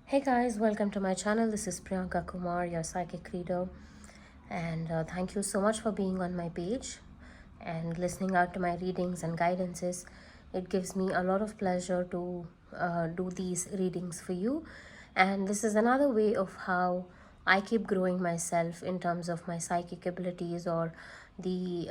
Hey guys, welcome to my channel. This is Priyanka Kumar, your psychic reader, and thank you so much for being on my page and listening out to my readings and guidances. It gives me a lot of pleasure to do these readings for you, and this is another way of how I keep growing myself in terms of my psychic abilities or the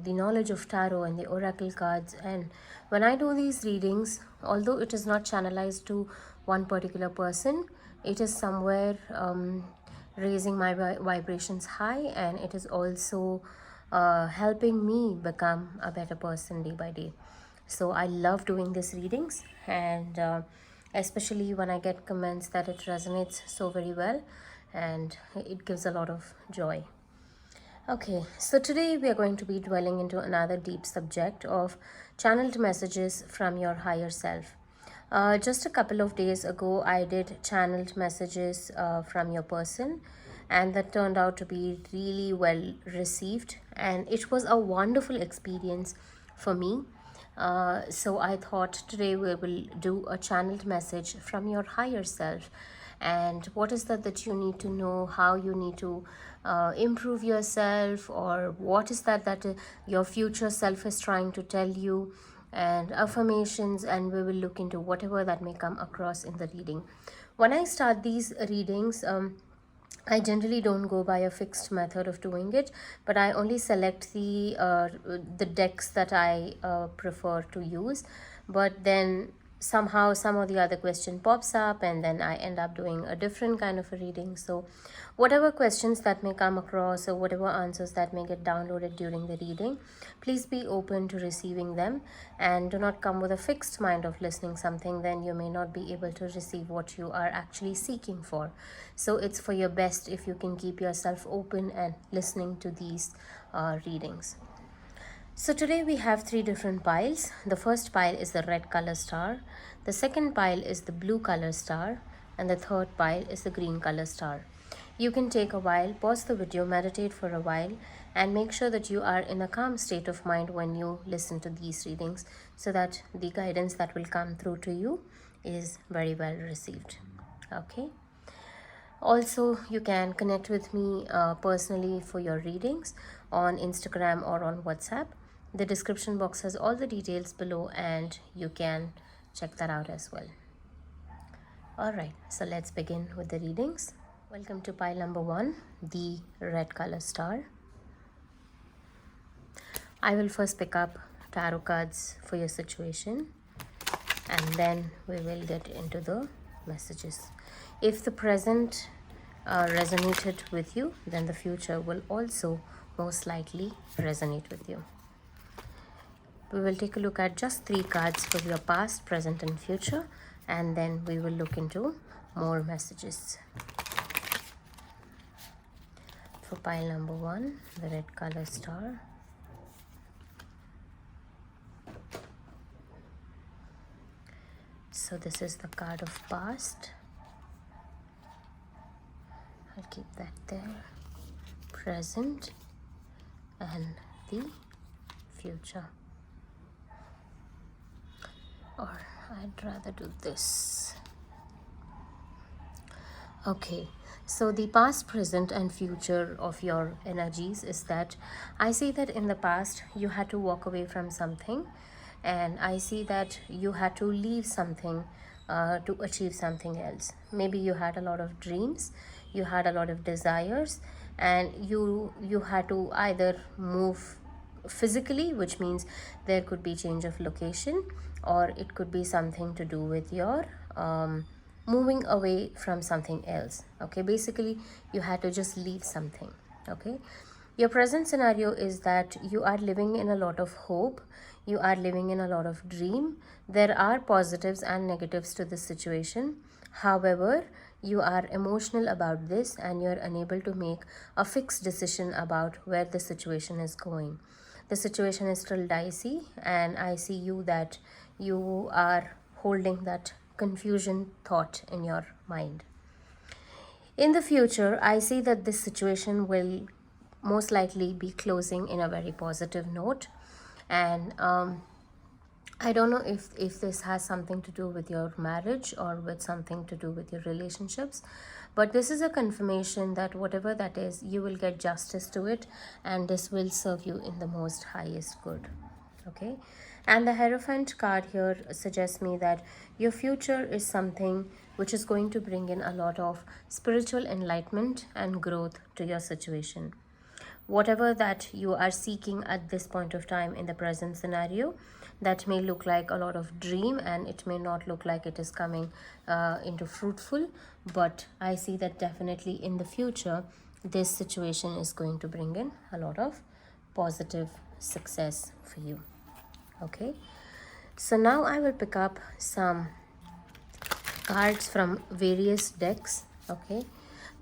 knowledge of tarot and the oracle cards. And when I do these readings, although it is not channelized to one particular person, it is somewhere raising my vibrations high, and it is also helping me become a better person day by day. So I love doing these readings, and especially when I get comments that it resonates so very well, and it gives a lot of joy. Okay, so today we are going to be dwelling into another deep subject of channeled messages from your higher self. Just a couple of days ago, I did channeled messages from your person, and that turned out to be really well received, and it was a wonderful experience for me. So I thought today we will do a channeled message from your higher self, and what is that you need to know, how you need to improve yourself, or what is that your future self is trying to tell you, and affirmations, and we will look into whatever that may come across in the reading. When I start these readings, I generally don't go by a fixed method of doing it, but I only select the decks that I prefer to use. But then somehow some of the other question pops up, and then I end up doing a different kind of a reading. So whatever questions that may come across, or whatever answers that may get downloaded during the reading, please be open to receiving them, and do not come with a fixed mind of listening something. Then you may not be able to receive what you are actually seeking for. So it's for your best if you can keep yourself open and listening to these readings. So today we have three different piles. The first pile is the red color star, the second pile is the blue color star, and the third pile is the green color star. You can take a while, pause the video, meditate for a while, and make sure that you are in a calm state of mind when you listen to these readings, so that the guidance that will come through to you is very well received. Okay. Also, you can connect with me personally for your readings on Instagram or on WhatsApp. The description box has all the details below, and you can check that out as well. Alright, so let's begin with the readings. Welcome to pile number 1, the red color star. I will first pick up tarot cards for your situation, and then we will get into the messages. If the present resonated with you, then the future will also most likely resonate with you. We will take a look at just 3 cards for your past, present, and future, and then we will look into more messages. For pile number 1, the red color star. So this is the card of past. I'll keep that there. Present and the future. Or I'd rather do this. Okay, so the past, present, and future of your energies is that I see that in the past you had to walk away from something, and I see that you had to leave something to achieve something else. Maybe you had a lot of dreams, you had a lot of desires, and you had to either move physically, which means there could be change of location, or it could be something to do with your moving away from something else. Okay, basically you had to just leave something. Okay, your present scenario is that you are living in a lot of hope, you are living in a lot of dream. There are positives and negatives to this situation. However, you are emotional about this, and you're unable to make a fixed decision about where the situation is going. The situation is still dicey, and I see you that you are holding that confusion thought in your mind. In the future, I see that this situation will most likely be closing in a very positive note, and I don't know if this has something to do with your marriage or with something to do with your relationships, but this is a confirmation that whatever that is, you will get justice to it, and this will serve you in the most highest good. Okay, and the Hierophant card here suggests me that your future is something which is going to bring in a lot of spiritual enlightenment and growth to your situation. Whatever that you are seeking at this point of time in the present scenario, that may look like a lot of dream, and it may not look like it is coming into fruitful, but I see that definitely in the future this situation is going to bring in a lot of positive success for you. Okay, so now I will pick up some cards from various decks. Okay,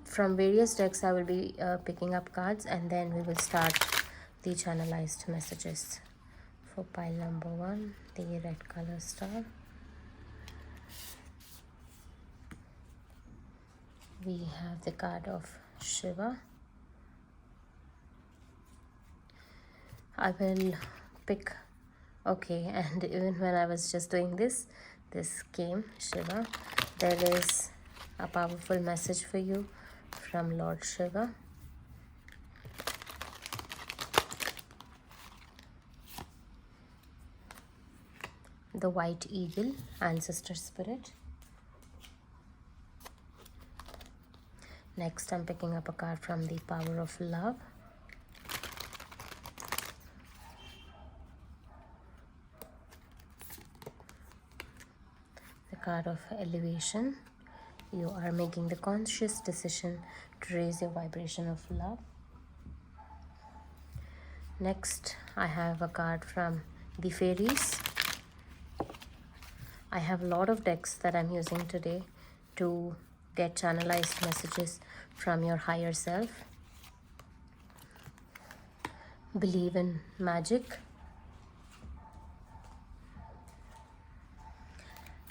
from various decks I will be picking up cards, and then we will start the channelized messages. For pile number 1, the red color star, we have the card of Shiva. I will pick, okay, and even when I was just doing this came Shiva. There is a powerful message for you from Lord Shiva. The White Eagle, Ancestor Spirit. Next, I'm picking up a card from the Power of Love. The card of Elevation. You are making the conscious decision to raise your vibration of love. Next, I have a card from the Fairies. I have a lot of decks that I'm using today to get channelized messages from your higher self. Believe in magic.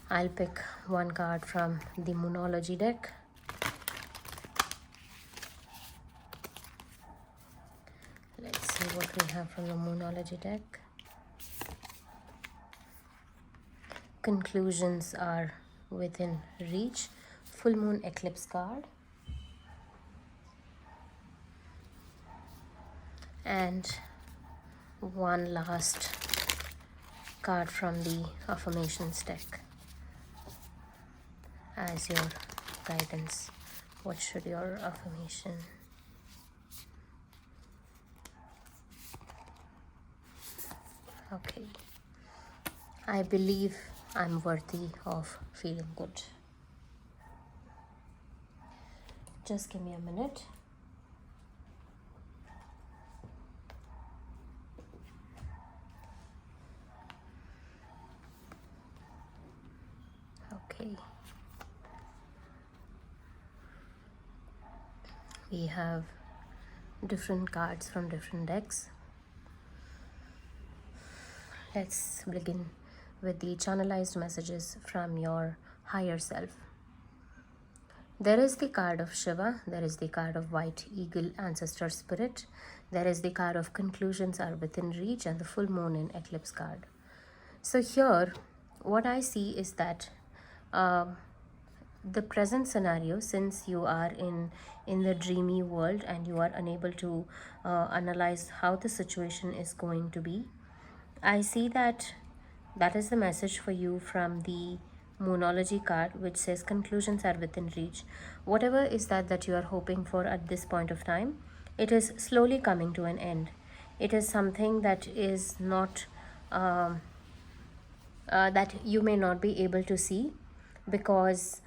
I'll pick one card from the Moonology deck. Let's see what we have from the Moonology deck. Conclusions are within reach. Full moon eclipse card. And one last card from the Affirmations deck as your guidance. What should your affirmation? Okay. I believe I'm worthy of feeling good. Just give me a minute. Okay. We have different cards from different decks. Let's begin with the channelized messages from your higher self. There is the card of Shiva, there is the card of White Eagle, Ancestor Spirit, there is the card of Conclusions are within reach, and the full moon in eclipse card. So here, what I see is that the present scenario, since you are in the dreamy world and you are unable to analyze how the situation is going to be, I see that is the message for you from the Moonology card, which says conclusions are within reach. Whatever is that you are hoping for at this point of time, it is slowly coming to an end. It is something that is not that you may not be able to see, because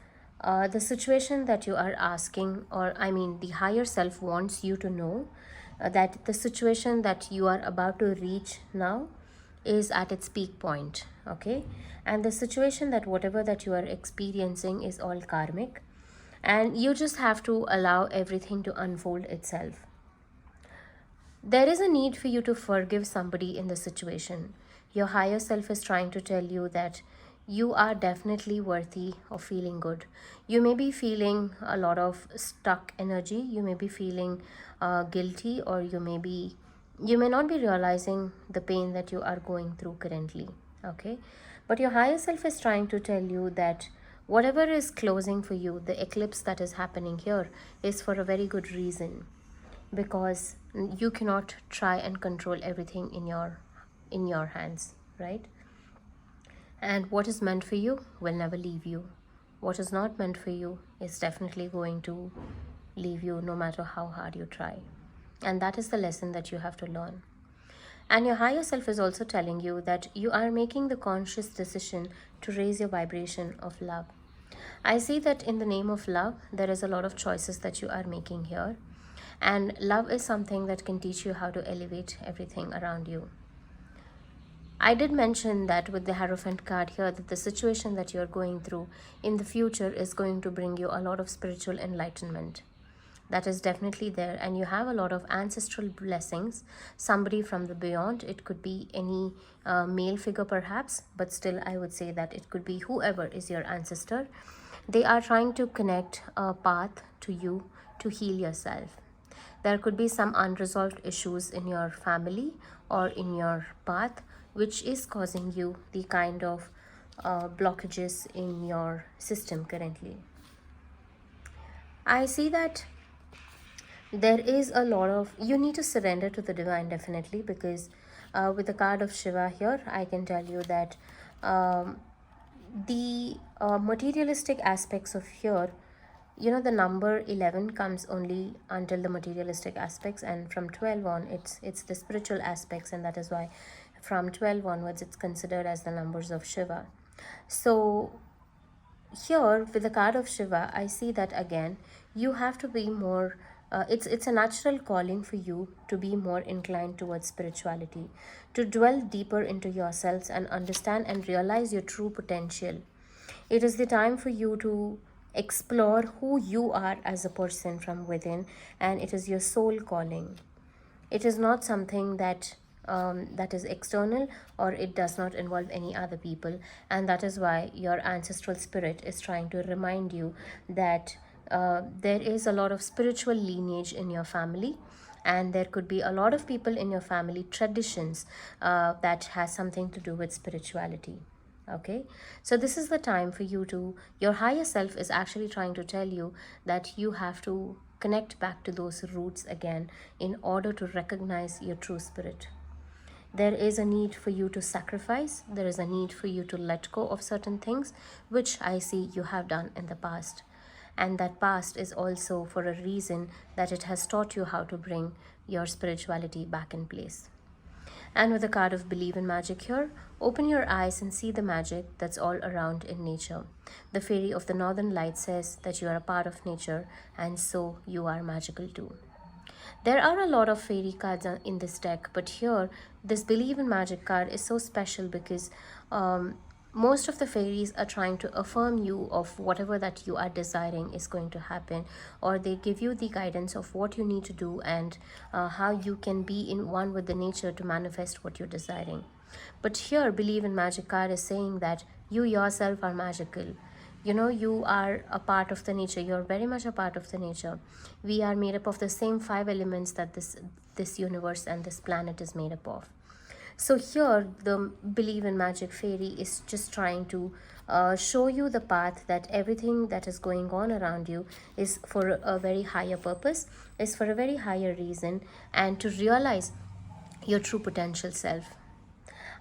the situation that you are asking, or I mean the higher self wants you to know that the situation that you are about to reach now is at its peak point. Okay, and the situation that whatever that you are experiencing is all karmic, and you just have to allow everything to unfold itself. There is a need for you to forgive somebody in the situation. Your higher self is trying to tell you that you are definitely worthy of feeling good. You may be feeling a lot of stuck energy, you may be feeling guilty, or you may not be realizing the pain that you are going through currently. Okay, but your higher self is trying to tell you that whatever is closing for you, the eclipse that is happening here, is for a very good reason, because you cannot try and control everything in your hands, right? And what is meant for you will never leave you. What is not meant for you is definitely going to leave you no matter how hard you try. And that is the lesson that you have to learn. And your higher self is also telling you that you are making the conscious decision to raise your vibration of love. I see that in the name of love, there is a lot of choices that you are making here. And love is something that can teach you how to elevate everything around you. I did mention that with the Hierophant card here, that the situation that you're going through in the future is going to bring you a lot of spiritual enlightenment. That is definitely there, and you have a lot of ancestral blessings. Somebody from the beyond, it could be any male figure perhaps, but still I would say that it could be whoever is your ancestor. They are trying to connect a path to you to heal yourself. There could be some unresolved issues in your family or in your path, which is causing you the kind of blockages in your system currently. I see that there is a lot of, you need to surrender to the divine definitely, because with the card of Shiva here, I can tell you that the materialistic aspects of here, you know, the number 11 comes only until the materialistic aspects, and from 12 on it's the spiritual aspects, and that is why from 12 onwards it's considered as the numbers of Shiva. So here with the card of Shiva, I see that again you have to be more it's a natural calling for you to be more inclined towards spirituality, to dwell deeper into yourselves and understand and realize your true potential. It is the time for you to explore who you are as a person from within, and it is your soul calling. It is not something that is external, or it does not involve any other people, and that is why your ancestral spirit is trying to remind you that there is a lot of spiritual lineage in your family, and there could be a lot of people in your family traditions that has something to do with spirituality. Okay, so this is the time for you to, your higher self is actually trying to tell you that you have to connect back to those roots again in order to recognize your true spirit. There is a need for you to sacrifice, there is a need for you to let go of certain things which I see you have done in the past, and that past is also for a reason, that it has taught you how to bring your spirituality back in place. And with the card of Believe in Magic here, open your eyes and see the magic that's all around in nature. The fairy of the northern light says that you are a part of nature, and so you are magical too. There are a lot of fairy cards in this deck, but here, this Believe in Magic card is so special because most of the fairies are trying to affirm you of whatever that you are desiring is going to happen, or they give you the guidance of what you need to do, and how you can be in one with the nature to manifest what you're desiring. But here, Believe in Magic card is saying that you yourself are magical. You know, you are a part of the nature, you're very much a part of the nature. We are made up of the same five elements that this universe and this planet is made up of. So here the Believe in Magic fairy is just trying to show you the path, that everything that is going on around you is for a very higher purpose, is for a very higher reason, and to realize your true potential self.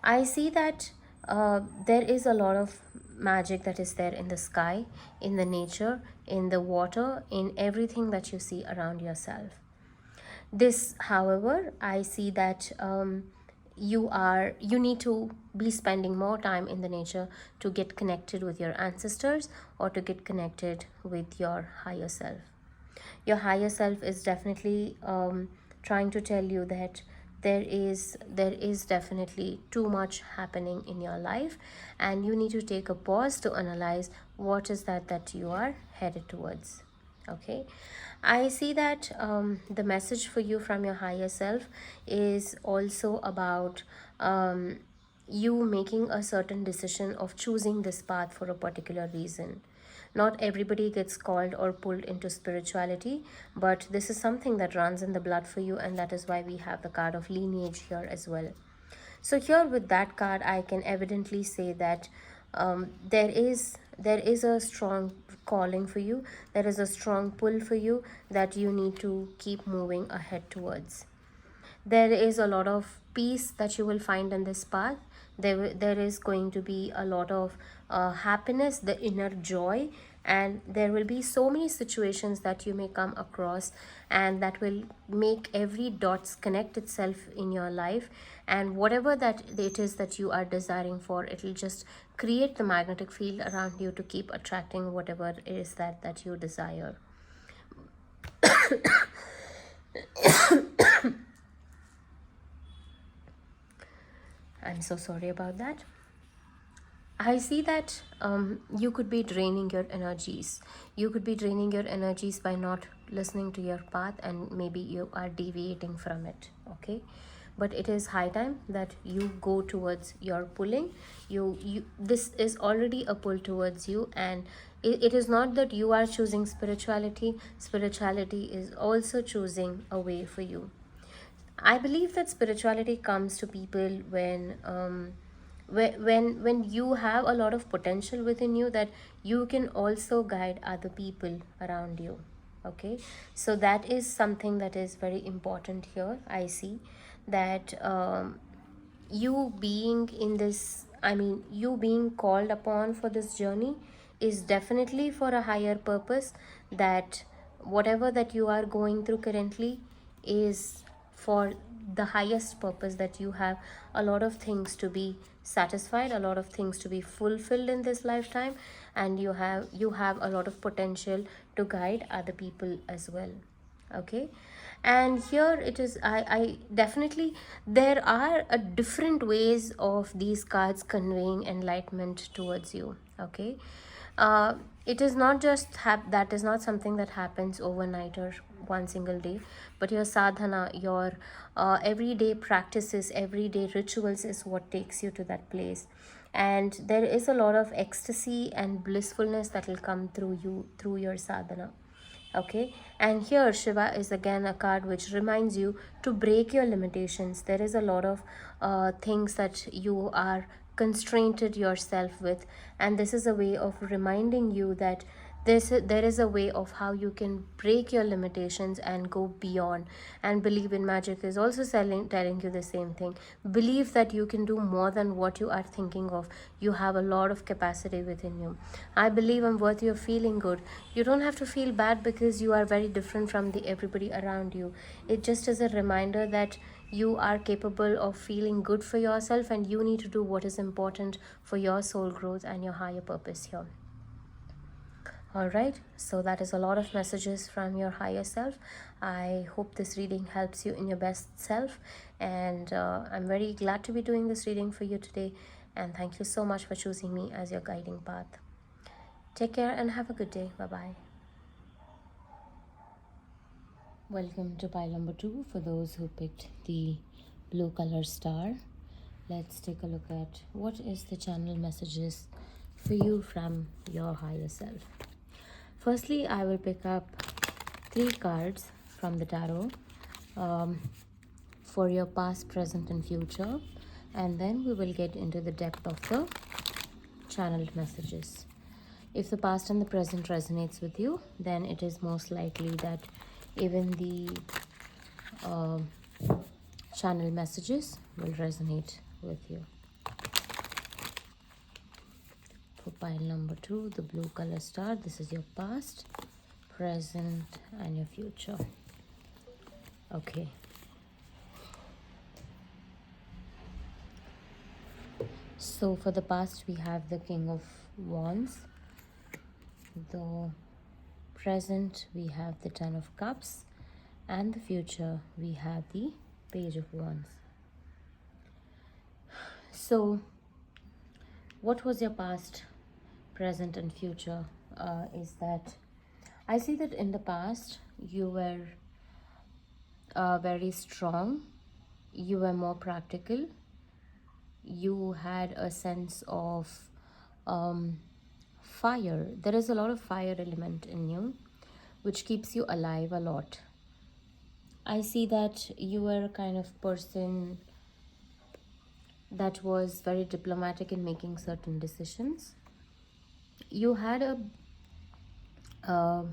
I see that there is a lot of magic that is there in the sky, in the nature, in the water, in everything that you see around yourself. This, however, I see that you need to be spending more time in the nature to get connected with your ancestors, or to get connected with your higher self. Your higher self is definitely trying to tell you that there is definitely too much happening in your life, and you need to take a pause to analyze what is that you are headed towards. Okay, I see that the message for you from your higher self is also about you making a certain decision of choosing this path for a particular reason. Not everybody gets called or pulled into spirituality, but this is something that runs in the blood for you, and that is why we have the card of lineage here as well. So here with that card, I can evidently say that there is a strong calling for you. There is a strong pull for you that you need to keep moving ahead towards. There is a lot of peace that you will find in this path. There is going to be a lot of happiness, the inner joy, and there will be so many situations that you may come across, and that will make every dots connect itself in your life, and whatever that it is that you are desiring for, it will just create the magnetic field around you to keep attracting whatever it is that you desire. I'm so sorry about that. I see that you could be draining your energies. You could be draining your energies by not listening to your path, and maybe you are deviating from it. Okay, but it is high time that you go towards your pulling. You this is already a pull towards you, and it is not that you are choosing spirituality. Spirituality is also choosing a way for you. I believe that spirituality comes to people when you have a lot of potential within you, that you can also guide other people around you. Okay, so that is something that is very important here. I see that you being in this, I mean, you being called upon for this journey is definitely for a higher purpose. That whatever that you are going through currently is for the highest purpose, that you have a lot of things to be satisfied, a lot of things to be fulfilled in this lifetime, and you have a lot of potential to guide other people as well. Okay, and here it is, I definitely, there are a different ways of these cards conveying enlightenment towards you. Okay, it is not just that is not something that happens overnight or one single day, but your sadhana, your everyday practices, everyday rituals is what takes you to that place. And there is a lot of ecstasy and blissfulness that will come through you through your sadhana. Okay, and here Shiva is again a card which reminds you to break your limitations. There is a lot of things that you are constrained yourself with, and this is a way of reminding you that there is a way of how you can break your limitations and go beyond. And believe in magic is also telling you the same thing. Believe that you can do more than what you are thinking of. You have a lot of capacity within you. I believe I'm worthy of feeling good. You don't have to feel bad because you are very different from the everybody around you. It just is a reminder that you are capable of feeling good for yourself, and you need to do what is important for your soul growth and your higher purpose here. All right, so that is a lot of messages from your higher self. I hope this reading helps you in your best self, and I'm very glad to be doing this reading for you today. And thank you so much for choosing me as your guiding path. Take care and have a good day. Bye bye. Welcome to pile number 2 for those who picked the blue color star. Let's take a look at what is the channel messages for you from your higher self. Firstly, I will pick up 3 cards from the tarot for your past, present, and future, and then we will get into the depth of the channeled messages. If the past and the present resonates with you, then it is most likely that even the channel messages will resonate with you. For pile number 2, the blue color star, this is your past, present, and your future. Okay. So for the past, we have the King of Wands. The present, we have the Ten of Cups. And the future, we have the Page of Wands. So what was your past, present, and future? Is that I see that in the past you were very strong, you were more practical, you had a sense of fire. There is a lot of fire element in you which keeps you alive a lot. I see that you were a kind of person that was very diplomatic in making certain decisions. You had a uh,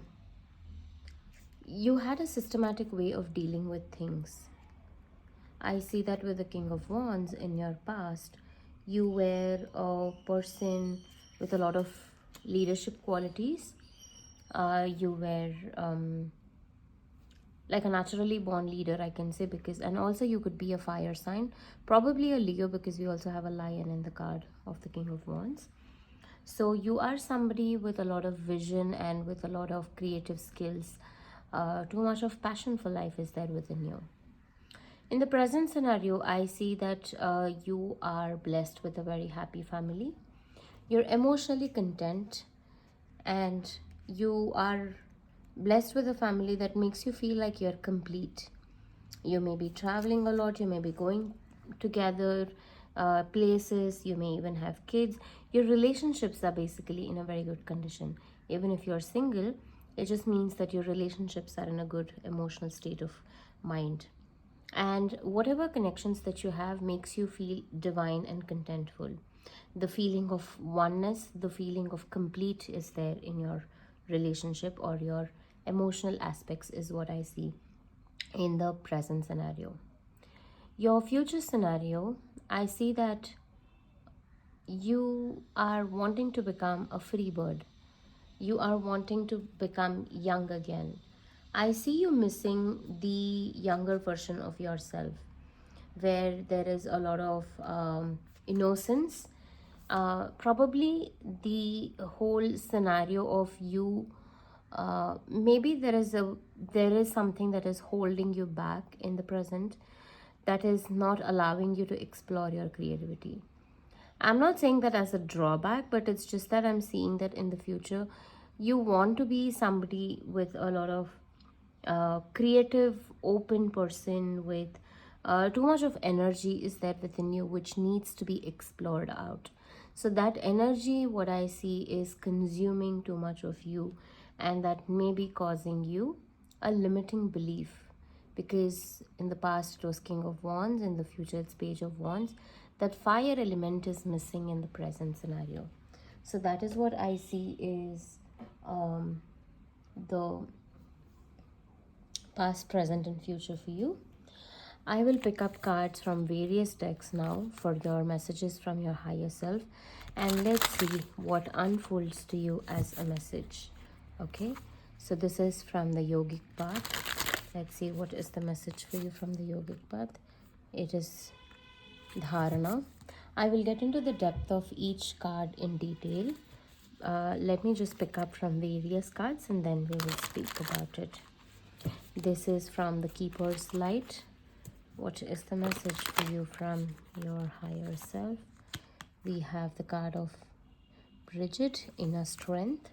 you had a systematic way of dealing with things. I see that with the King of Wands in your past. You were a person with a lot of leadership qualities. You were like a naturally born leader, I can say, because, and also you could be a fire sign, probably a Leo, because we also have a lion in the card of the King of Wands. So you are somebody with a lot of vision and with a lot of creative skills. Too much of passion for life is there within you. In the present scenario, I see that you are blessed with a very happy family. You're emotionally content, and you are blessed with a family that makes you feel like you're complete. You may be traveling a lot, you may be going together places, you may even have kids. Your relationships are basically in a very good condition. Even if you're single, it just means that your relationships are in a good emotional state of mind. And whatever connections that you have makes you feel divine and contentful. The feeling of oneness, the feeling of complete is there in your relationship, or your emotional aspects is what I see in the present scenario. Your future scenario, I see that you are wanting to become a free bird. You are wanting to become young again. I see you missing the younger version of yourself, where there is a lot of innocence. Probably the whole scenario of you, maybe there is something that is holding you back in the present, that is not allowing you to explore your creativity. I'm not saying that as a drawback, but it's just that I'm seeing that in the future, you want to be somebody with a lot of creative, open person with too much of energy is there within you, which needs to be explored out. So that energy, what I see, is consuming too much of you, and that may be causing you a limiting belief, because in the past it was King of Wands, in the future it's Page of Wands. That fire element is missing in the present scenario. So that is what I see is the past, present, and future for you. I will pick up cards from various decks now for your messages from your higher self, and let's see what unfolds to you as a message. Okay, so this is from the Yogic Path. Let's see what is the message for you from the Yogic Path. It is Dharana. I will get into the depth of each card in detail. Let me just pick up from various cards and then we will speak about it. This is from the Keeper's Light. What is the message for you from your higher self? We have the card of Bridget, Inner Strength.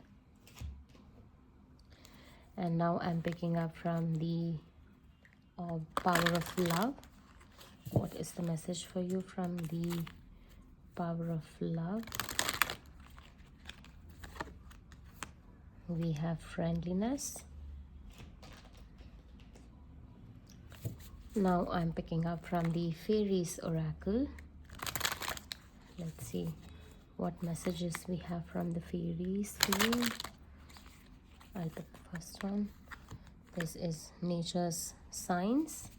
And now I'm picking up from the Power of Love. What is the message for you from the Power of Love? We have Friendliness. Now I'm picking up from the Fairies Oracle. Let's see what messages we have from the Fairies for you. I'll pick the first one. This is Nature's Signs.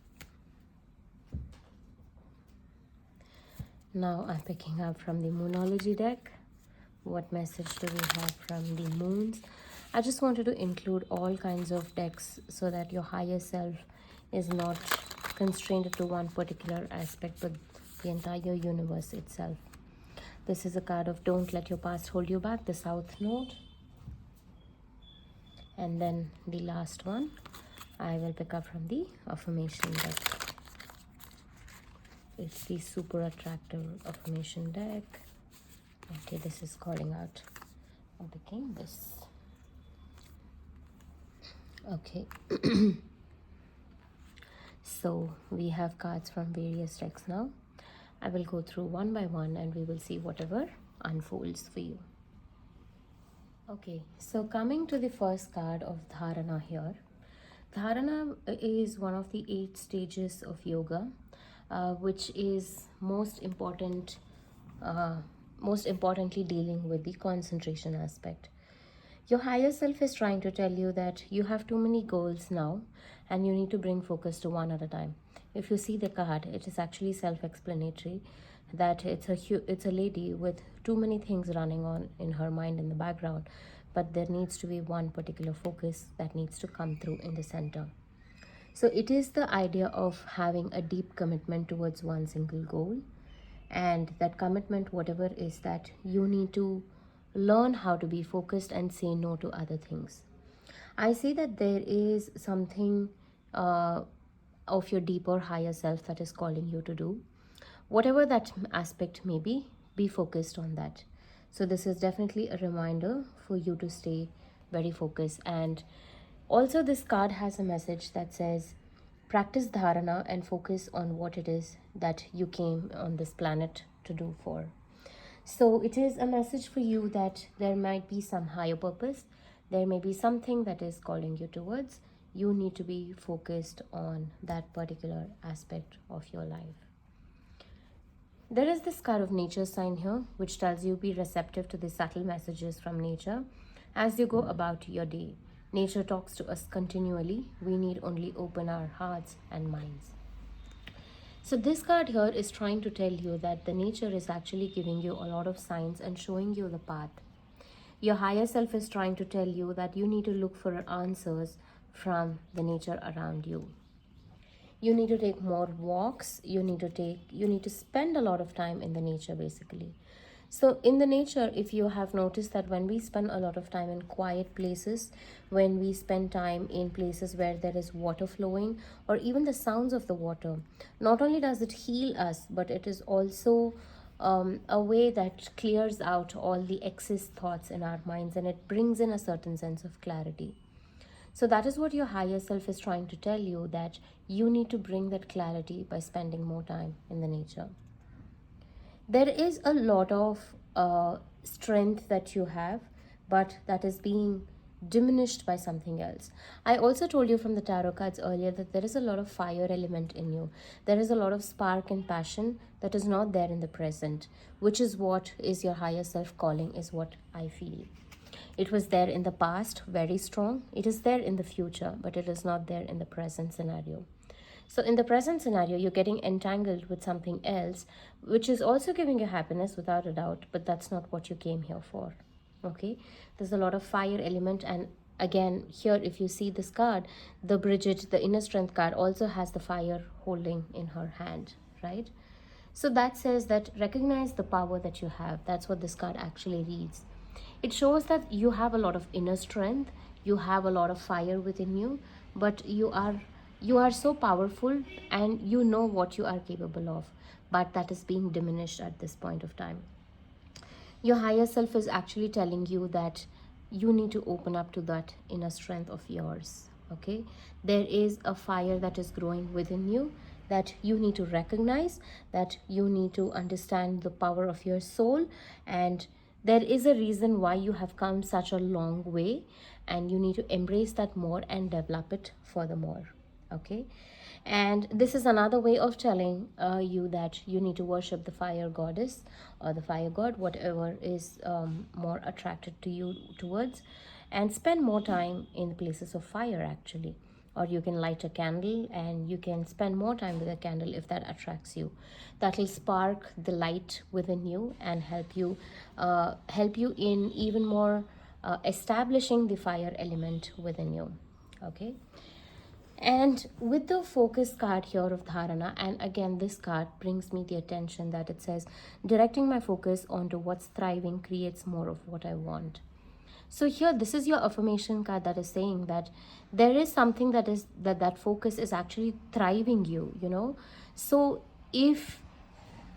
Now I'm picking up from the Moonology deck. What message do we have from the Moons? I just wanted to include all kinds of decks so that your higher self is not constrained to one particular aspect, but the entire universe itself. This is a card of Don't Let Your Past Hold You Back, the South Node. And then the last one, I will pick up from the Affirmation deck. It's the Super Attractive Affirmation deck. Okay, this is calling out. I'm picking this. Okay. So we have cards from various decks now. I will go through one by one and we will see whatever unfolds for you. Okay, so coming to the first card of Dharana here. Dharana is one of the 8 stages of yoga. which is most importantly dealing with the concentration aspect. Your higher self is trying to tell you that you have too many goals now and you need to bring focus to one at a time. If you see the card, it is actually self-explanatory that it's a lady with too many things running on in her mind in the background, but there needs to be one particular focus that needs to come through in the center. So it is the idea of having a deep commitment towards one single goal, and that commitment, whatever is that, you need to learn how to be focused and say no to other things. I see that there is something of your deeper higher self that is calling you to do. Whatever that aspect may be focused on that. So this is definitely a reminder for you to stay very focused. And also this card has a message that says, practice dharana and focus on what it is that you came on this planet to do for. So it is a message for you that there might be some higher purpose. There may be something that is calling you towards. You need to be focused on that particular aspect of your life. There is this card of nature sign here, which tells you be receptive to the subtle messages from nature as you go about your day. Nature talks to us continually. We need only open our hearts and minds. So this card here is trying to tell you that the nature is actually giving you a lot of signs and showing you the path. Your higher self is trying to tell you that you need to look for answers from the nature around you. You need to take more walks. You need to spend a lot of time in the nature, basically. So in the nature, if you have noticed that when we spend a lot of time in quiet places, when we spend time in places where there is water flowing or even the sounds of the water, not only does it heal us, but it is also a way that clears out all the excess thoughts in our minds, and it brings in a certain sense of clarity. So that is what your higher self is trying to tell you, that you need to bring that clarity by spending more time in the nature. There is a lot of strength that you have, but that is being diminished by something else. I also told you from the tarot cards earlier that there is a lot of fire element in you. There is a lot of spark and passion that is not there in the present, which is what is your higher self calling, is what I feel. It was there in the past, very strong. It is there in the future, but it is not there in the present scenario. So in the present scenario, you're getting entangled with something else, which is also giving you happiness without a doubt, but that's not what you came here for. Okay, there's a lot of fire element. And again, here, if you see this card, the Bridget, the inner strength card, also has the fire holding in her hand, right? So that says that recognize the power that you have. That's what this card actually reads. It shows that you have a lot of inner strength, you have a lot of fire within you, but you are so powerful and you know what you are capable of, but that is being diminished at this point of time. Your higher self is actually telling you that you need to open up to that inner strength of yours. Okay, there is a fire that is growing within you that you need to recognize, that you need to understand the power of your soul, and there is a reason why you have come such a long way, and you need to embrace that more and develop it furthermore. Okay, and this is another way of telling you that you need to worship the fire goddess or the fire god, whatever is more attracted to you towards, and spend more time in places of fire actually. Or you can light a candle and you can spend more time with a candle if that attracts you. That will spark the light within you and help you in even more establishing the fire element within you. Okay, and with the focus card here of dharana, and again this card brings me the attention that it says directing my focus onto what's thriving creates more of what I want. So here, this is your affirmation card that is saying that there is something that focus is actually thriving you, you know. So if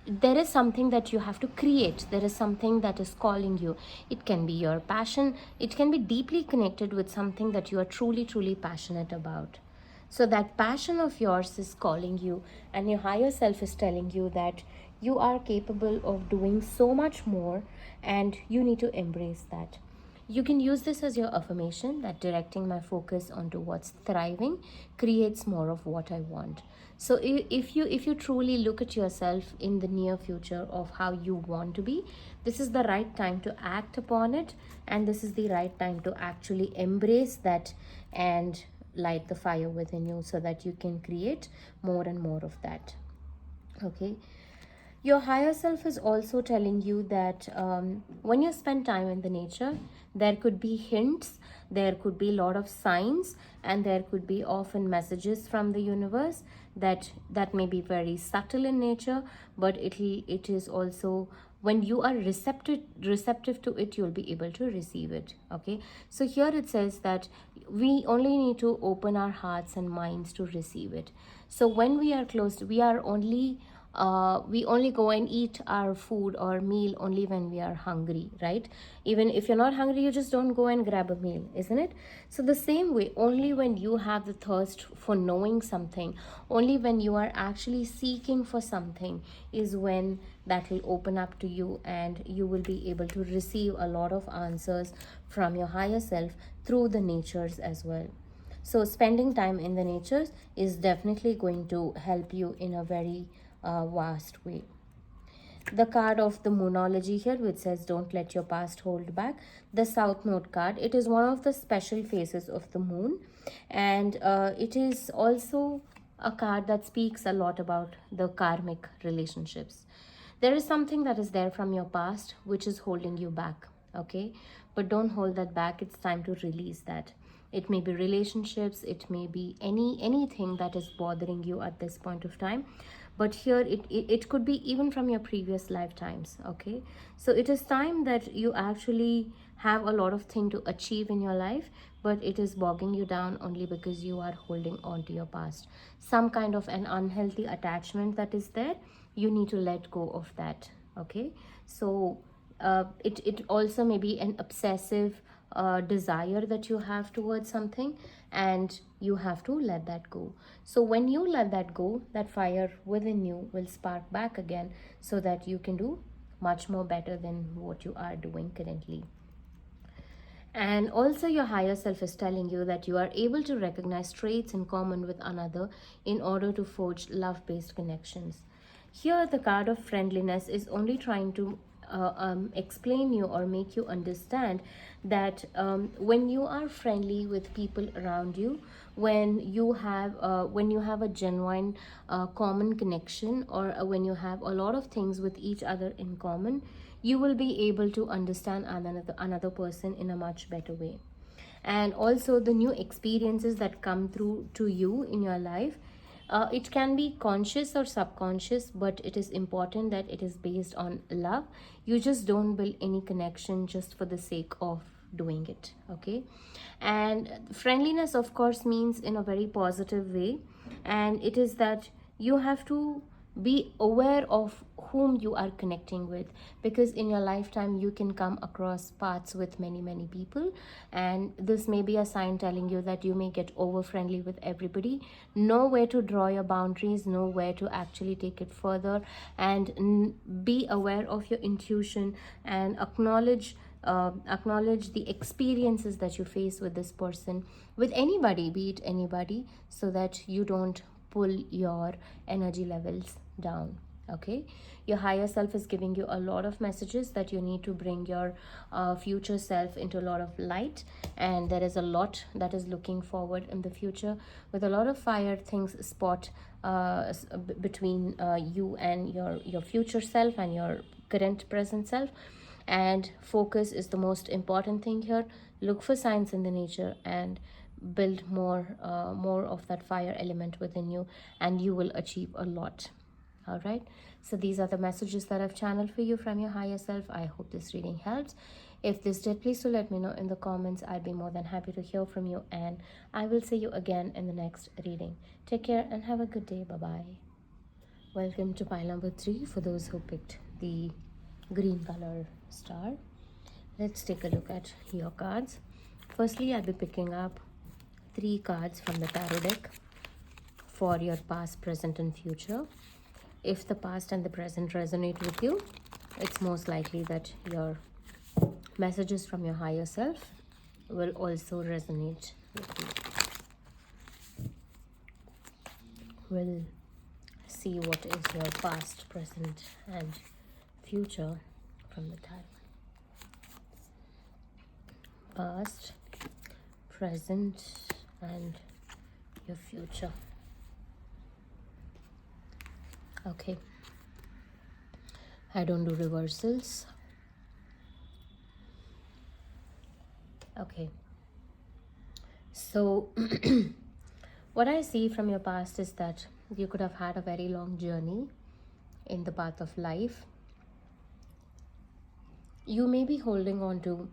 there is something that you have to create, there is something that is calling you. It can be your passion. It can be deeply connected with something that you are truly, truly passionate about. So that passion of yours is calling you, and your higher self is telling you that you are capable of doing so much more, and you need to embrace that. You can use this as your affirmation that directing my focus onto what's thriving creates more of what I want. So if you truly look at yourself in the near future of how you want to be, this is the right time to act upon it, and this is the right time to actually embrace that and light the fire within you so that you can create more and more of that. Okay. Your higher self is also telling you that when you spend time in the nature, there could be hints, there could be a lot of signs, and there could be often messages from the universe that may be very subtle in nature, but it is also, when you are receptive to it, you'll be able to receive it. Okay, so here it says that we only need to open our hearts and minds to receive it. So when we are closed, we only go and eat our food or meal only when we are hungry, right? Even if you're not hungry, you just don't go and grab a meal, isn't it? So the same way, only when you have the thirst for knowing something, only when you are actually seeking for something, is when that will open up to you, and you will be able to receive a lot of answers from your higher self through the natures as well. So spending time in the natures is definitely going to help you in a very vast way. The card of the moonology here, which says don't let your past hold back, the south node card, it is one of the special phases of the moon, and it is also a card that speaks a lot about the karmic relationships. There is something that is there from your past which is holding you back. Okay, but don't hold that back. It's time to release that. It may be relationships, it may be anything that is bothering you at this point of time, but here it could be even from your previous lifetimes. Okay, so it is time that you actually have a lot of things to achieve in your life, but it is bogging you down only because you are holding on to your past. Some kind of an unhealthy attachment that is there, you need to let go of that. Okay, so it also may be an obsessive desire that you have towards something, and you have to let that go. So when you let that go, that fire within you will spark back again, so that you can do much more better than what you are doing currently. And also your higher self is telling you that you are able to recognize traits in common with another in order to forge love-based connections. Here the card of friendliness is only trying to explain you or make you understand that when you are friendly with people around you, when you have a genuine common connection, or when you have a lot of things with each other in common, you will be able to understand another person in a much better way. And also the new experiences that come through to you in your life, it can be conscious or subconscious, but it is important that it is based on love. You just don't build any connection just for the sake of doing it. Okay, and friendliness of course means in a very positive way, and it is that you have to be aware of whom you are connecting with, because in your lifetime you can come across paths with many people, and this may be a sign telling you that you may get over friendly with everybody. Know where to draw your boundaries, know where to actually take it further, and be aware of your intuition, and acknowledge the experiences that you face with this person, with anybody, be it anybody, so that you don't pull your energy levels down. Okay, your higher self is giving you a lot of messages that you need to bring your future self into a lot of light, and there is a lot that is looking forward in the future with a lot of fire things spot between you and your future self and your current present self. And focus is the most important thing here. Look for signs in the nature and build more of that fire element within you, and you will achieve a lot. All right, so these are the messages that I've channeled for you from your higher self. I hope this reading helps. If this did, please do let me know in the comments. I'd be more than happy to hear from you, and I will see you again in the next reading. Take care and have a good day. Bye bye. Welcome to pile number 3 for those who picked the green color star. Let's take a look at your cards. Firstly, I'll be picking up 3 cards from the tarot deck for your past, present and future. If the past and the present resonate with you, it's most likely that your messages from your higher self will also resonate with you. We'll see what is your past, present, and future from the tarot. Past, present, and your future. Okay. I don't do reversals. Okay. So, what I see from your past is that you could have had a very long journey in the path of life. You may be holding on to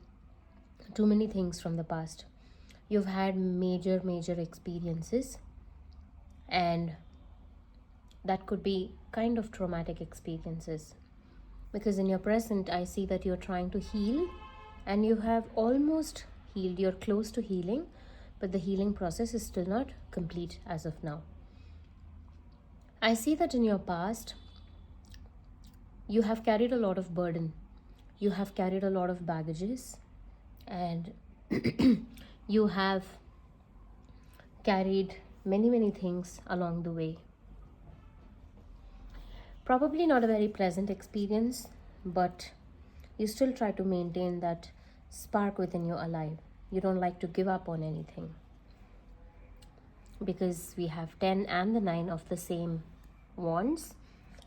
too many things from the past. You've had major experiences, and that could be kind of traumatic experiences, because in your present I see that you're trying to heal, and you have almost healed. You're close to healing, but the healing process is still not complete as of now. I see that in your past you have carried a lot of burden, you have carried a lot of baggages, and you have carried many things along the way. Probably not a very pleasant experience, but you still try to maintain that spark within you alive. You don't like to give up on anything, because we have 10 and the 9 of the same wands.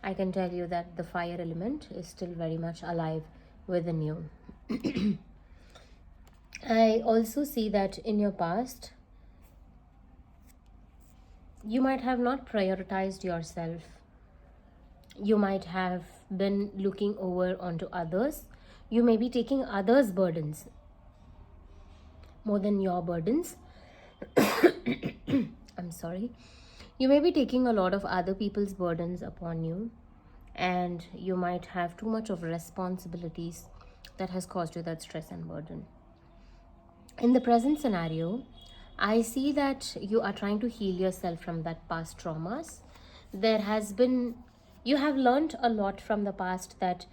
I can tell you that the fire element is still very much alive within you. I also see that in your past, you might have not prioritized yourself. You might have been looking over onto others. You may be taking others' burdens more than your burdens. I'm sorry. You may be taking a lot of other people's burdens upon you, and you might have too much of responsibilities that has caused you that stress and burden. In the present scenario, I see that you are trying to heal yourself from that past traumas. You have learned a lot from the past, that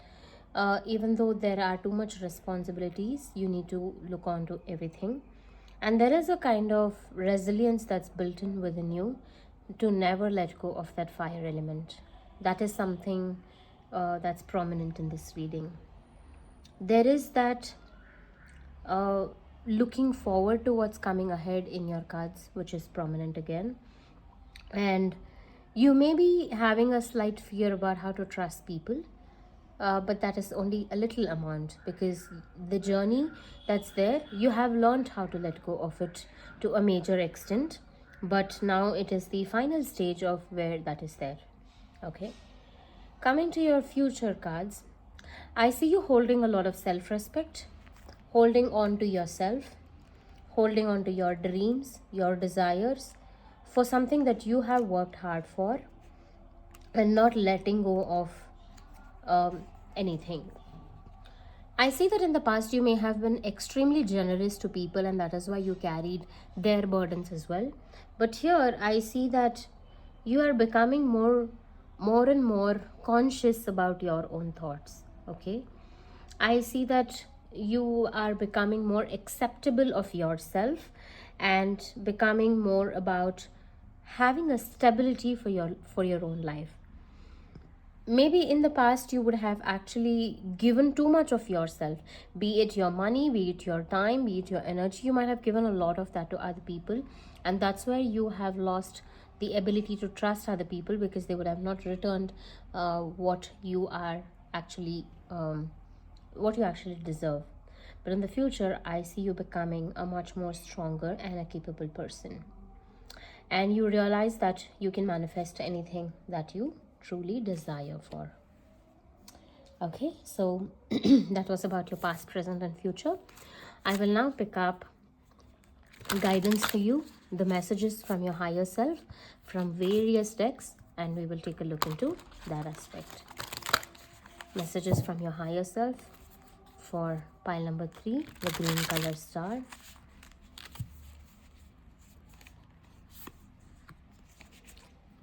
even though there are too much responsibilities, you need to look on to everything. And there is a kind of resilience that's built in within you to never let go of that fire element. That is something that's prominent in this reading. There is that looking forward to what's coming ahead in your cards, which is prominent again. And you may be having a slight fear about how to trust people, but that is only a little amount, because the journey that's there, you have learned how to let go of it to a major extent, but now it is the final stage of where that is there. Okay, coming to your future cards, I see you holding a lot of self-respect, holding on to yourself, holding on to your dreams, your desires, for something that you have worked hard for, and not letting go of anything. I see that in the past you may have been extremely generous to people, and that is why you carried their burdens as well. But here I see that you are becoming more and more conscious about your own thoughts. Okay, I see that you are becoming more acceptable of yourself, and becoming more about having a stability for your own life. Maybe in the past you would have actually given too much of yourself, be it your money, be it your time, be it your energy. You might have given a lot of that to other people, and that's where you have lost the ability to trust other people, because they would have not returned what you actually deserve. But in the future, I see you becoming a much more stronger and a capable person, and you realize that you can manifest anything that you truly desire for. Okay, so that was about your past, present, and future. I will now pick up guidance for you, the messages from your higher self from various decks, and we will take a look into that aspect. Messages from your higher self for pile number 3, the green color star.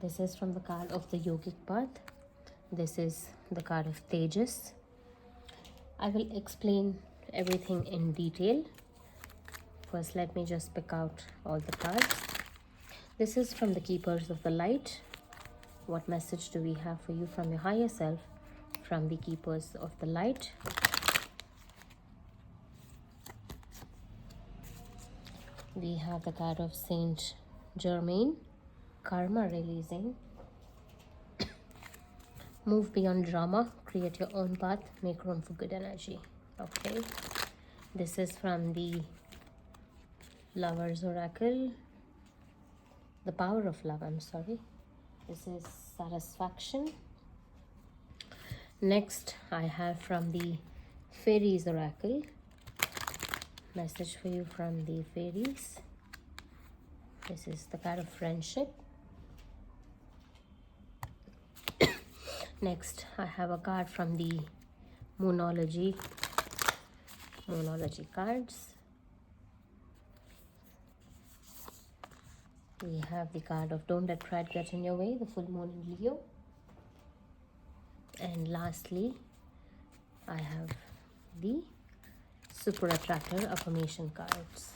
This is from the card of the yogic path. This is the card of Tejas. I will explain everything in detail. First, let me just pick out all the cards. This is from the Keepers of the Light. What message do we have for you from your higher self, from the Keepers of the Light? We have the card of Saint Germain, karma releasing. Move beyond drama, create your own path, make room for good energy. Okay, this is from the Lover's Oracle, the Power of Love, I'm sorry. This is Satisfaction. Next, I have from the Fairies Oracle, message for you from the Fairies. This is the card of Friendship. Next, I have a card from the Moonology cards. We have the card of Don't Let Pride Get in Your Way, the full moon in Leo. And lastly, I have the Super Attractor affirmation cards.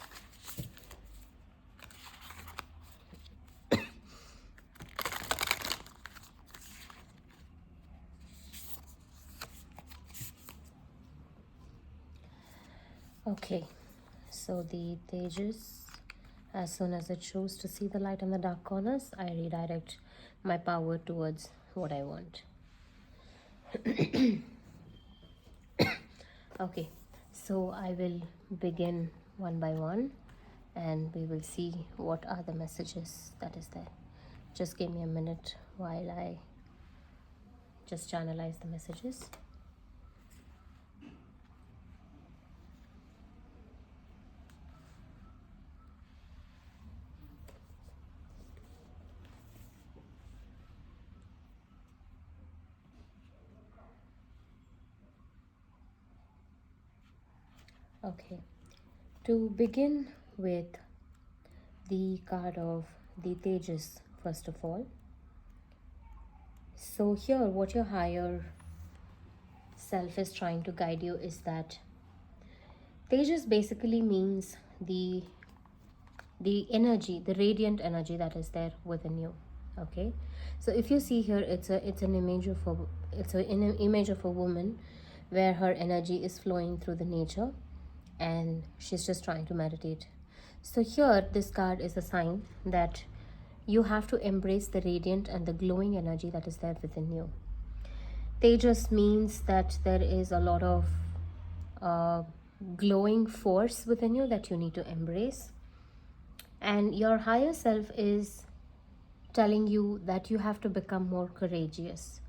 Okay, so the Tejas, as soon as it shows to see the light in the dark corners, I redirect my power towards what I want. Okay, so I will begin one by one and we will see what are the messages that is there. Just give me a minute while I just channelize the messages. Okay, to begin with the card of the Tejas, first of all. So here, what your higher self is trying to guide you is that Tejas basically means the energy, the radiant energy that is there within you. Okay, so if you see here, it's an image of an image of a woman where her energy is flowing through the nature and she's just trying to meditate. So here, this card is a sign that you have to embrace the radiant and the glowing energy that is there within you. Tejas means that there is a lot of glowing force within you that you need to embrace. And your higher self is telling you that you have to become more courageous.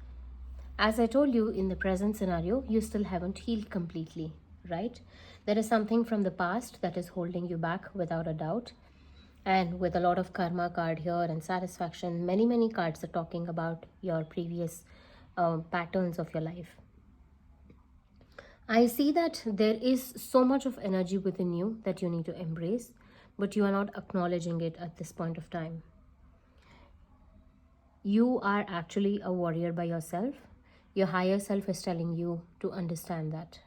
As I told you, in the present scenario, you still haven't healed completely, right? There is something from the past that is holding you back without a doubt. And with a lot of karma card here and satisfaction, many cards are talking about your previous patterns of your life. I see that there is so much of energy within you that you need to embrace, but you are not acknowledging it at this point of time. You are actually a warrior by yourself. Your higher self is telling you to understand that.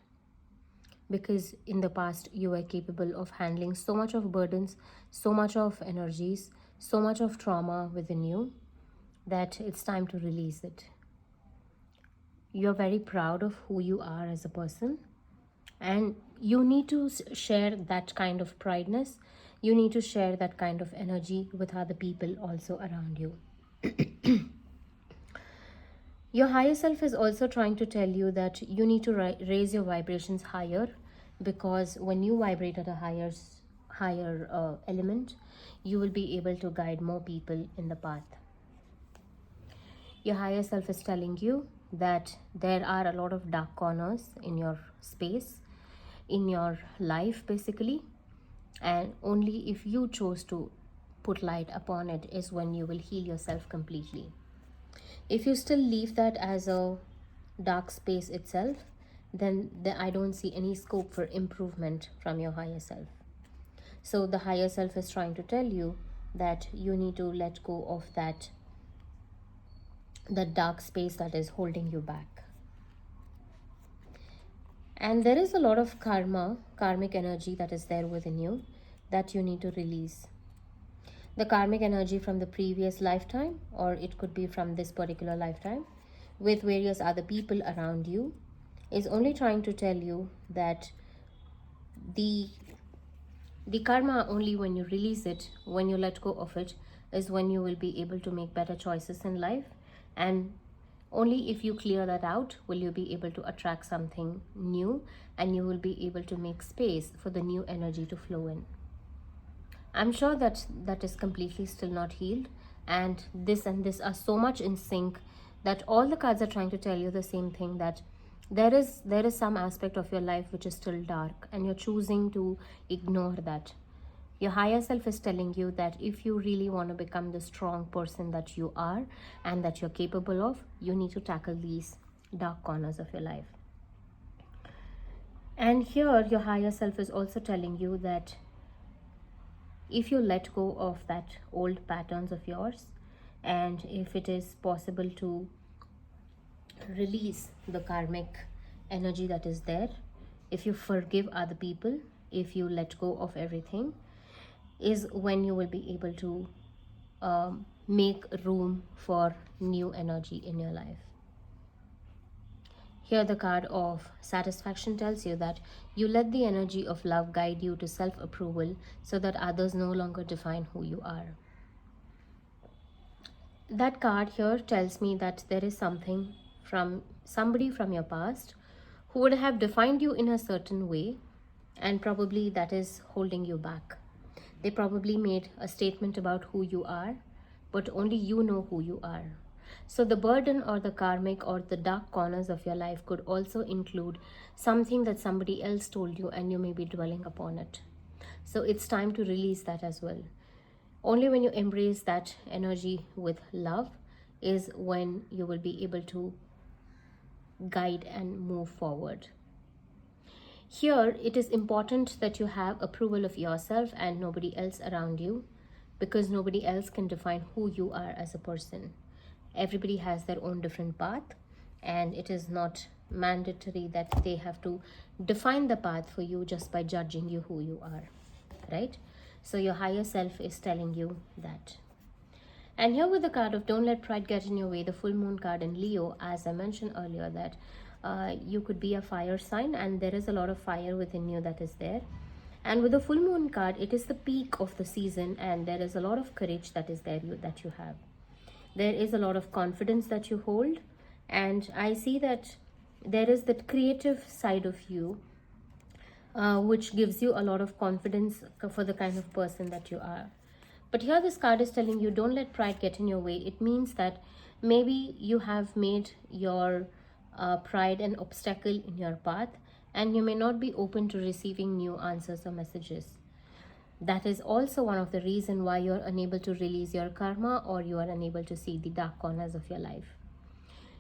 Because in the past, you were capable of handling so much of burdens, so much of energies, so much of trauma within you that it's time to release it. You're very proud of who you are as a person, and you need to share that kind of prideness. You need to share that kind of energy with other people also around you. Your higher self is also trying to tell you that you need to raise your vibrations higher, because when you vibrate at a higher element, you will be able to guide more people in the path. Your higher self is telling you that there are a lot of dark corners in your space, in your life basically, and only if you chose to put light upon it is when you will heal yourself completely. If you still leave that as a dark space itself, then I don't see any scope for improvement from your higher self. So the higher self is trying to tell you that you need to let go of that dark space that is holding you back. And there is a lot of karmic energy that is there within you that you need to release. The karmic energy from the previous lifetime, or it could be from this particular lifetime, with various other people around you, is only trying to tell you that the karma, only when you release it, when you let go of it, is when you will be able to make better choices in life. And only if you clear that out will you be able to attract something new, and you will be able to make space for the new energy to flow in. I'm sure that that is completely still not healed, and this are so much in sync that all the cards are trying to tell you the same thing, that there is some aspect of your life which is still dark, and you're choosing to ignore that. Your higher self is telling you that if you really want to become the strong person that you are and that you're capable of, you need to tackle these dark corners of your life. And here your higher self is also telling you that if you let go of that old patterns of yours, and if it is possible to release the karmic energy that is there, if you forgive other people, if you let go of everything, is when you will be able to make room for new energy in your life. Here the card of satisfaction tells you that you let the energy of love guide you to self-approval so that others no longer define who you are. That card here tells me that there is something from somebody from your past who would have defined you in a certain way, and probably that is holding you back. They probably made a statement about who you are, but only you know who you are. So the burden or the karmic or the dark corners of your life could also include something that somebody else told you and you may be dwelling upon it. So it's time to release that as well. Only when you embrace that energy with love is when you will be able to guide and move forward. Here, it is important that you have approval of yourself and nobody else around you, because nobody else can define who you are as a person. Everybody has their own different path, and it is not mandatory that they have to define the path for you just by judging you who you are, right? So your higher self is telling you that. And here with the card of don't let pride get in your way, the full moon card in Leo, as I mentioned earlier, that you could be a fire sign, and there is a lot of fire within you that is there. And with the full moon card, it is the peak of the season, and there is a lot of courage that is there that you have. There is a lot of confidence that you hold, and I see that there is that creative side of you which gives you a lot of confidence for the kind of person that you are. But here this card is telling you don't let pride get in your way. It means that maybe you have made your pride an obstacle in your path, and you may not be open to receiving new answers or messages. That is also one of the reasons why you're unable to release your karma, or you are unable to see the dark corners of your life.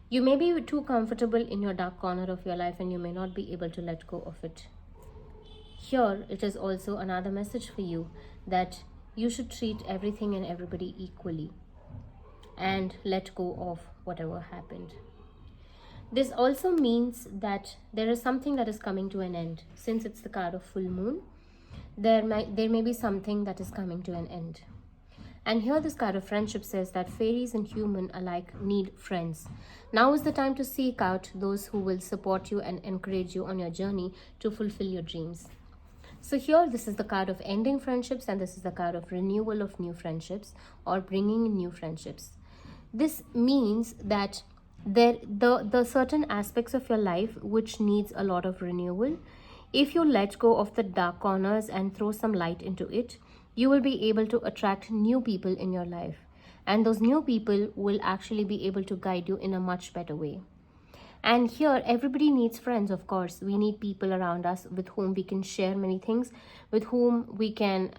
You may be too comfortable in your dark corner of your life, and you may not be able to let go of it. Here, it is also another message for you that you should treat everything and everybody equally and let go of whatever happened. This also means that there is something that is coming to an end. Since it's the card of full moon, there may be something that is coming to an end. And here this card of friendship says that fairies and human alike need friends. Now is the time to seek out those who will support you and encourage you on your journey to fulfill your dreams. So here this is the card of ending friendships, and this is the card of renewal of new friendships or bringing in new friendships. This means that the certain aspects of your life which needs a lot of renewal, if you let go of the dark corners and throw some light into it, you will be able to attract new people in your life, and those new people will actually be able to guide you in a much better way. And here everybody needs friends, of course. We need people around us with whom we can share many things, with whom we can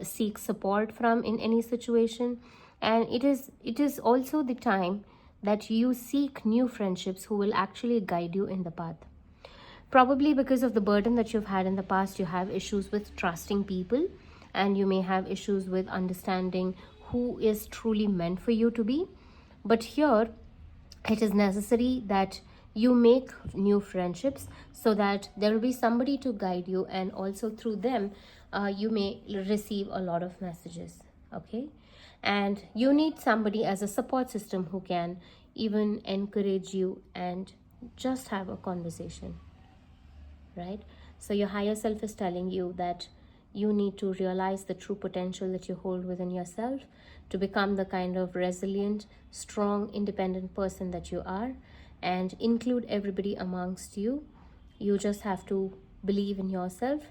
seek support from in any situation. And it is also the time that you seek new friendships who will actually guide you in the path. Probably because of the burden that you've had in the past, you have issues with trusting people, and you may have issues with understanding who is truly meant for you to be. But here it is necessary that you make new friendships, so that there will be somebody to guide you, and also through them you may receive a lot of messages. Okay, and you need somebody as a support system who can even encourage you and just have a conversation, right? So your higher self is telling you that you need to realize the true potential that you hold within yourself to become the kind of resilient, strong, independent person that you are, and include everybody amongst you. You just have to believe in yourself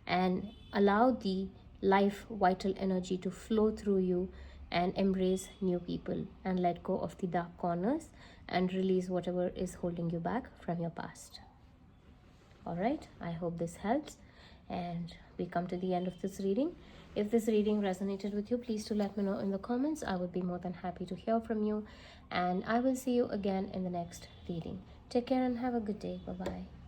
and allow the life vital energy to flow through you, and embrace new people and let go of the dark corners and release whatever is holding you back from your past. All right, I hope this helps, and we come to the end of this reading. If this reading resonated with you, please do let me know in the comments. I would be more than happy to hear from you, and I will see you again in the next reading. Take care and have a good day. Bye bye.